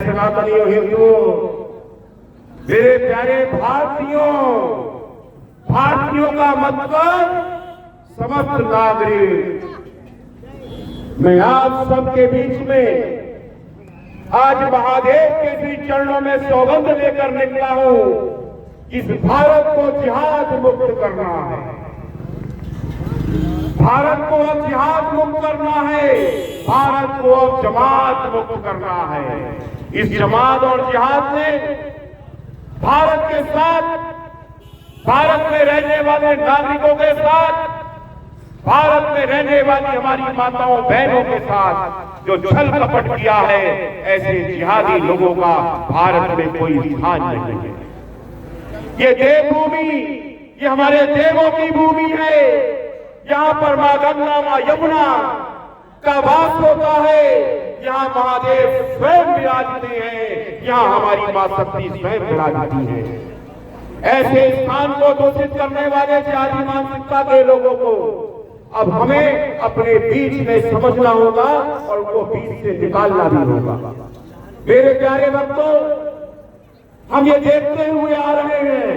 सनातनियों, हिंदुओं, मेरे प्यारे भारतीयों, भारतीयों का मतलब समस्त नागरिक। मैं आप सबके बीच में आज महादेव के श्री चरणों में सौगंध लेकर निकला हूं। इस भारत को जिहाद मुक्त करना है, भारत को अब जिहाद मुक्त करना है, भारत को अब जमात मुक्त करना है। इस जमात और जिहाद ने भारत के साथ, भारत में रहने वाले नागरिकों के साथ, भारत में रहने वाली हमारी माताओं बहनों के साथ जो छल कपट किया है, ऐसे जिहादी लोगों का भारत में कोई स्थान नहीं है। ये देवभूमि, ये हमारे देवों की भूमि है। यहाँ पर मां गंगा, मां यमुना का वास होता है। यहाँ महादेव स्वयं विराजते हैं, यहाँ हमारी मां शक्ति स्वयं विराजती है। ऐसे स्थान को दूषित करने वाले जाति मानसिकता के लोगों को अब हमें अपने बीच में समझना होगा और उनको बीच से निकालना भी होगा। मेरे प्यारे भक्तों, हम ये देखते हुए आ रहे हैं,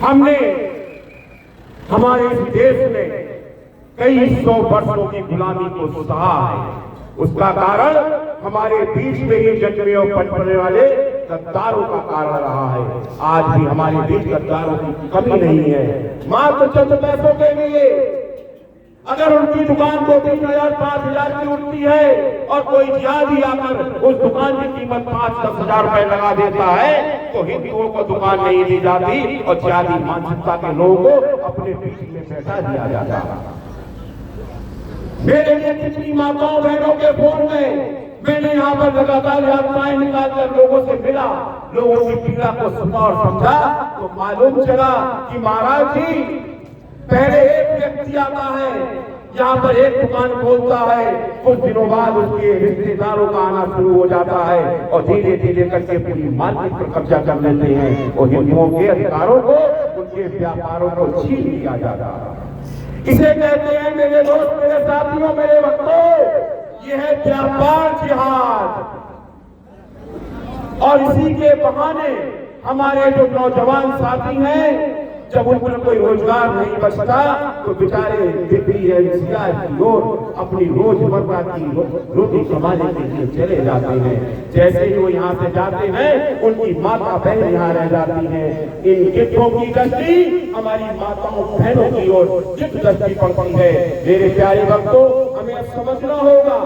हमने हमारे इस देश में कई सौ वर्षों की गुलामी को सहा है। उसका कारण हमारे बीच में ही जन्मे और पनपने वाले गद्दारों का कारण रहा है। आज भी हमारे बीच गद्दारों की कमी नहीं है। मात्र चंद पैसों के लिए अगर उनकी दुकान 2-3,000 5,000 की उठती है और कोई जिहादी आकर उस दुकान की कीमत 5-10 हजार रुपए लगा देता है, तो हिंदुओं को दुकान नहीं दी जाती और जिहादी मानसिकता के लोगों को अपने बीच में बैठा दिया जाता है। मेरे लिए कितनी माताओं बहनों के फोन में मैंने यहाँ पर लगातार यात्राएं निकालकर लोगों से मिला, लोगों की पीड़ा को सुना और समझा, तो मालूम चला कि महाराज जी, पहले एक व्यक्ति आता है, यहाँ पर एक दुकान खोलता है, कुछ दिनों बाद उसके रिश्तेदारों का आना शुरू हो जाता है और धीरे धीरे करके पूरी मार्केट पर कब्जा कर लेते हैं और हिंदुओं के अधिकारों को, उनके व्यापारों को छीन लिया जाता है। इसे कहते हैं मेरे दोस्त, मेरे साथियों, मेरे भक्तों, यह है व्यापार जिहाद। और इसी के बहाने हमारे जो नौजवान साथी हैं, जब उन पर कोई रोजगार नहीं बचता तो बेचारे दिल्ली एनसीआर की ओर अपनी रोजमर्रा की रोटी कमाने के लिए चले जाते हैं। जैसे ही वो यहाँ से जाते हैं, उनकी माता बहन यहाँ रह जाती हैं। इन गिद्धों की दृष्टि हमारी माताओं बहनों की ओर जिद दृष्टि पड़ती है। मेरे प्यारे भक्तों, हमें समझना होगा।